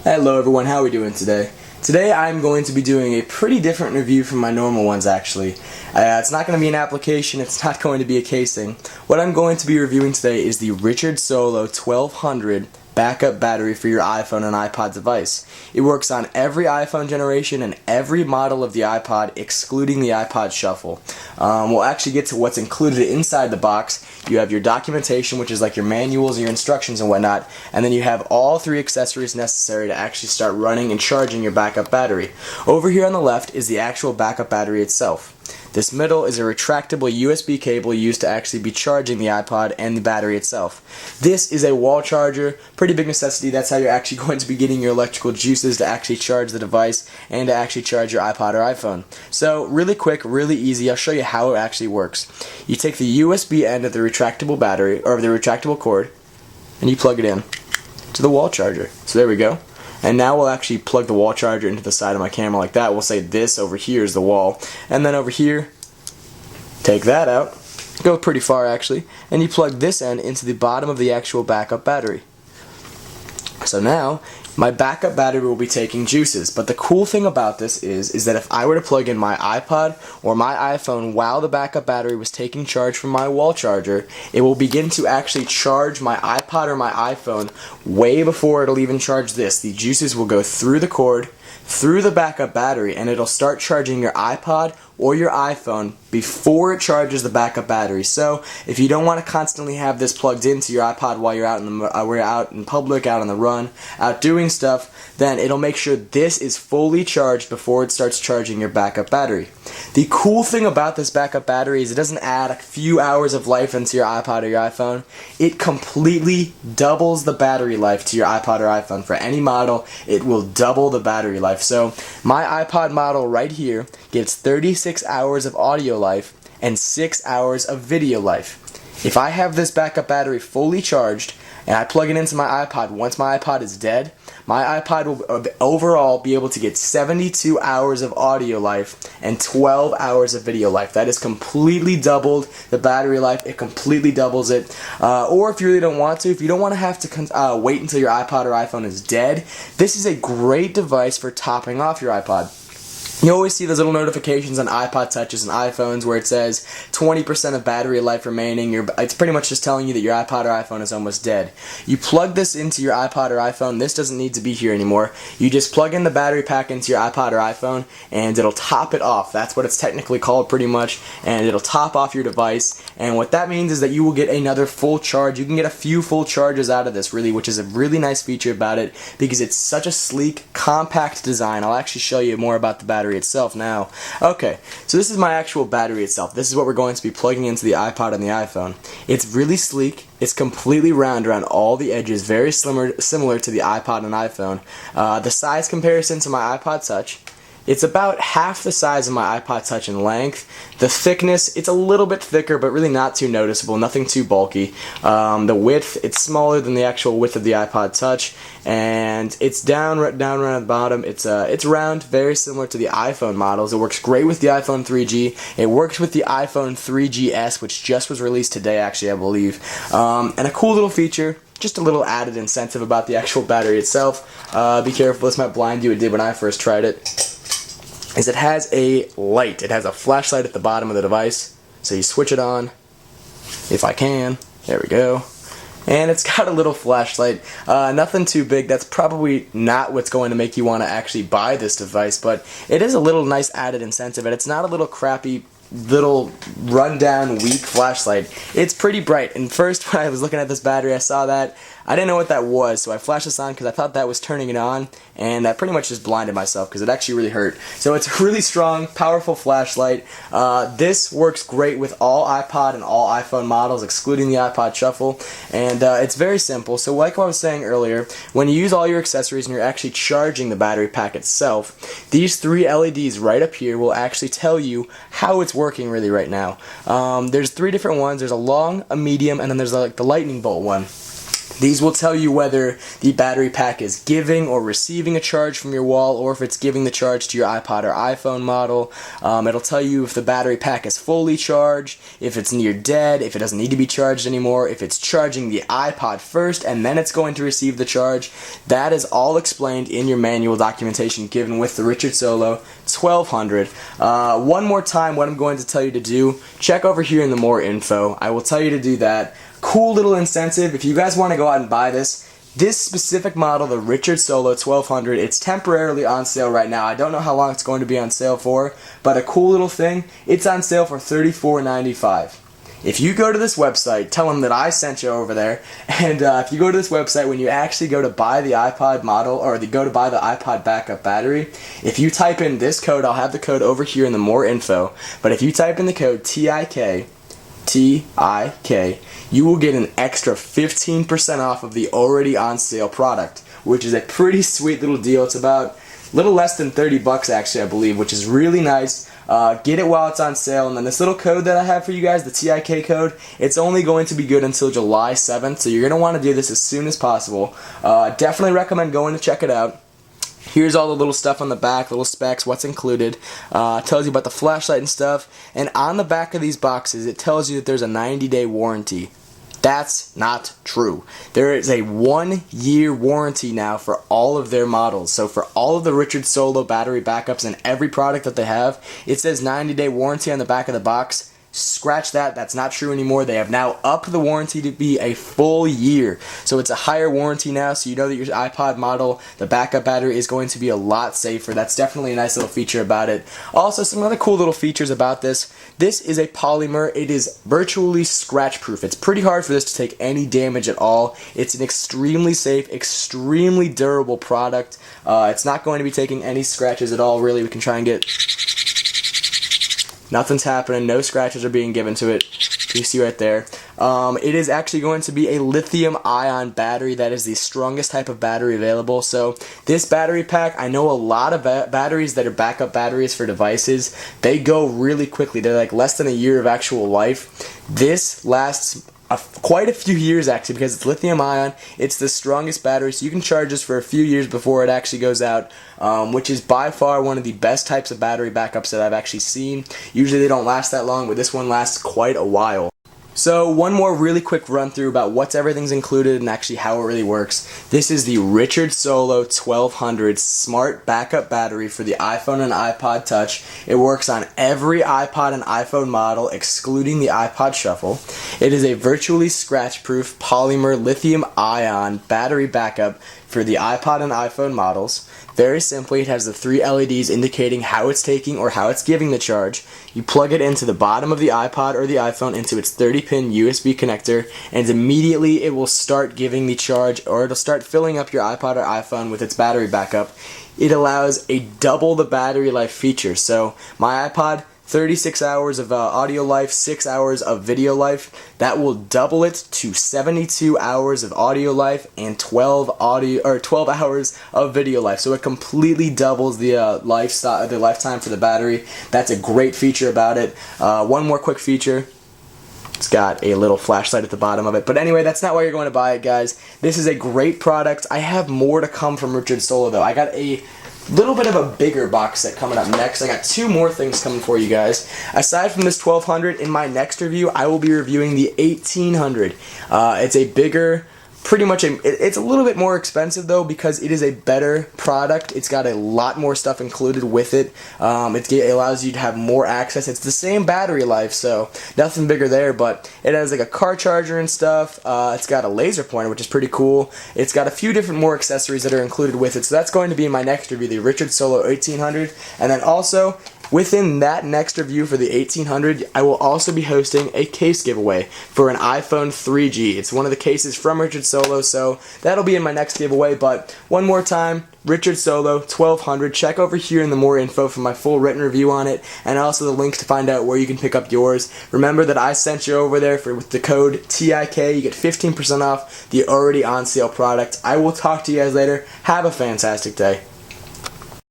Hello everyone, how are we doing today? Today I'm going to be doing a pretty different review from my normal ones actually. It's not going to be an application, it's not going to be a casing. What I'm going to be reviewing today is the Richard Solo 1200 backup battery for your iPhone and iPod device. It works on every iPhone generation and every model of the iPod, excluding the iPod Shuffle. We'll actually get to what's included inside the box. You have your documentation, which is like your manuals, your instructions and whatnot, and then you have all three accessories necessary to actually start running and charging your backup battery. Over here on the left is the actual backup battery itself. This middle is a retractable USB cable used to actually be charging the iPod and the battery itself. This is a wall charger, pretty big necessity. That's how you're actually going to be getting your electrical juices to actually charge the device and to actually charge your iPod or iPhone. So really quick, really easy, I'll show you how it actually works. You take the USB end of the retractable battery, or the retractable cord, and you plug it in to the wall charger. So there we go. And now we'll actually plug the wall charger into the side of my camera like that. We'll say this over here is the wall. And then over here, take that out. Go pretty far actually. And you plug this end into the bottom of the actual backup battery. So now, my backup battery will be taking juices, but the cool thing about this is that if I were to plug in my iPod or my iPhone while the backup battery was taking charge from my wall charger, it will begin to actually charge my iPod or my iPhone way before it'll even charge this. The juices will go through the cord, through the backup battery, and it'll start charging your iPod or your iPhone before it charges the backup battery. So if you don't want to constantly have this plugged into your iPod while you're out in public, out on the run, out doing stuff, then it'll make sure this is fully charged before it starts charging your backup battery. The cool thing about this backup battery is it doesn't add a few hours of life into your iPod or your iPhone. It completely doubles the battery life to your iPod or iPhone. For any model, it will double the battery life. So my iPod model right here gets 36 hours of audio life and 6 hours of video life. If I have this backup battery fully charged and I plug it into my iPod, once my iPod is dead, my iPod will overall be able to get 72 hours of audio life and 12 hours of video life. That is completely doubled the battery life. It completely doubles it. Or if you really don't want to, if you don't want to have to wait until your iPod or iPhone is dead, this is a great device for topping off your iPod. You always see those little notifications on iPod Touches and iPhones where it says 20% of battery life remaining. It's pretty much just telling you that your iPod or iPhone is almost dead. You plug this into your iPod or iPhone. This doesn't need to be here anymore. You just plug in the battery pack into your iPod or iPhone and it'll top it off. That's what it's technically called pretty much, and it'll top off your device. And what that means is that you will get another full charge. You can get a few full charges out of this really, which is a really nice feature about it because it's such a sleek, compact design. I'll actually show you more about the battery itself now. Okay, so this is my actual battery itself. This is what we're going to be plugging into the iPod and the iPhone. It's really sleek. It's completely round around all the edges, very similar to the iPod and iPhone. The size comparison to my iPod Touch, it's about half the size of my iPod Touch in length. The thickness, it's a little bit thicker, but really not too noticeable, nothing too bulky. The width, it's smaller than the actual width of the iPod Touch, and it's down around the bottom. It's round, very similar to the iPhone models. It works great with the iPhone 3G. It works with the iPhone 3GS, which just was released today, actually, I believe. And a cool little feature, just a little added incentive about the actual battery itself. Be careful, this might blind you. It did when I first tried it. Is it has a light. It has a flashlight at the bottom of the device. So you switch it on, if I can. There we go. And it's got a little flashlight. Nothing too big. That's probably not what's going to make you want to actually buy this device, but it is a little nice added incentive, and it's not a little crappy little rundown weak flashlight. It's pretty bright, and first when I was looking at this battery I saw that. I didn't know what that was, so I flashed this on because I thought that was turning it on, and I pretty much just blinded myself because it actually really hurt. So it's a really strong, powerful flashlight. This works great with all iPod and all iPhone models, excluding the iPod Shuffle, and it's very simple. So like what I was saying earlier, when you use all your accessories and you're actually charging the battery pack itself, these three LEDs right up here will actually tell you how it's working really right now. There's three different ones. There's a long, a medium, and then there's like the lightning bolt one. These will tell you whether the battery pack is giving or receiving a charge from your wall, or if it's giving the charge to your iPod or iPhone model. It'll tell you if the battery pack is fully charged, if it's near dead, if it doesn't need to be charged anymore, if it's charging the iPod first and then it's going to receive the charge. That is all explained in your manual documentation given with the Richard Solo 1200. One more time, what I'm going to tell you to do, check over here in the more info. I will tell you to do that. Cool little incentive, if you guys want to go out and buy this specific model, the Richard Solo 1200, it's temporarily on sale right now. I don't know how long it's going to be on sale for, but a cool little thing, it's on sale for $34.95. If you go to this website, tell them that I sent you over there, and if you go to this website, when you actually go to buy the iPod model, or go to buy the iPod backup battery, if you type in this code, I'll have the code over here in the more info, but if you type in the code TIK, you will get an extra 15% off of the already on sale product, which is a pretty sweet little deal. It's about a little less than 30 bucks actually, I believe, which is really nice. Get it while it's on sale, and then this little code that I have for you guys, the TIK code, it's only going to be good until July 7th, so you're going to want to do this as soon as possible. Definitely recommend going to check it out. Here's all the little stuff on the back, little specs, what's included. Tells you about the flashlight and stuff. And on the back of these boxes, it tells you that there's a 90-day warranty. That's not true. There is a 1-year warranty now for all of their models. So for all of the Richard Solo battery backups and every product that they have, it says 90-day warranty on the back of the box. Scratch that, that's not true anymore. They have now upped the warranty to be a full year. So it's a higher warranty now, so you know that your iPod model, the backup battery, is going to be a lot safer. That's definitely a nice little feature about it. Also, some other cool little features about this. This is a polymer. It is virtually scratch proof. It's pretty hard for this to take any damage at all. It's an extremely safe, extremely durable product. It's not going to be taking any scratches at all, really. We can try and get... Nothing's happening, no scratches are being given to it. You see right there. It is actually going to be a lithium-ion battery. That is the strongest type of battery available. So this battery pack, I know a lot of batteries that are backup batteries for devices, they go really quickly. They're like less than a year of actual life. This lasts quite a few years actually, because it's lithium ion. It's the strongest battery, so you can charge this for a few years before it actually goes out, which is by far one of the best types of battery backups that I've actually seen. Usually they don't last that long, but this one lasts quite a while. So one more really quick run through about what's everything's included and actually how it really works. This is the Richard Solo 1200 smart backup battery for the iPhone and iPod Touch. It works on every iPod and iPhone model excluding the iPod Shuffle. It is a virtually scratch-proof polymer lithium-ion battery backup for the iPod and iPhone models. Very simply, it has the 3 LEDs indicating how it's taking or how it's giving the charge. You plug it into the bottom of the iPod or the iPhone into its 30-pin USB connector, and immediately it will start giving the charge, or it'll start filling up your iPod or iPhone with its battery backup. It allows a double the battery life feature. So my iPod, 36 hours of audio life, 6 hours of video life. That will double it to 72 hours of audio life and 12 hours of video life. So it completely doubles the lifetime for the battery. That's a great feature about it. One more quick feature. It's got a little flashlight at the bottom of it. But anyway, that's not why you're going to buy it, guys. This is a great product. I have more to come from Richard Solo, though. I got a little bit of a bigger box set coming up next. I got 2 more things coming for you guys. Aside from this 1200, in my next review, I will be reviewing the 1800. It's a bigger, it's a little bit more expensive though, because it is a better product. It's got a lot more stuff included with it. It allows you to have more access. It's the same battery life, so nothing bigger there, but it has like a car charger and stuff. It's got a laser pointer, which is pretty cool. It's got a few different more accessories that are included with it, so that's going to be in my next review, the Richard Solo 1800. And then also, within that next review for the 1800, I will also be hosting a case giveaway for an iPhone 3G. It's one of the cases from Richard Solo, so that'll be in my next giveaway. But one more time, Richard Solo 1200. Check over here in the more info for my full written review on it, and also the link to find out where you can pick up yours. Remember that I sent you over there with the code TIK. You get 15% off the already on sale product. I will talk to you guys later. Have a fantastic day.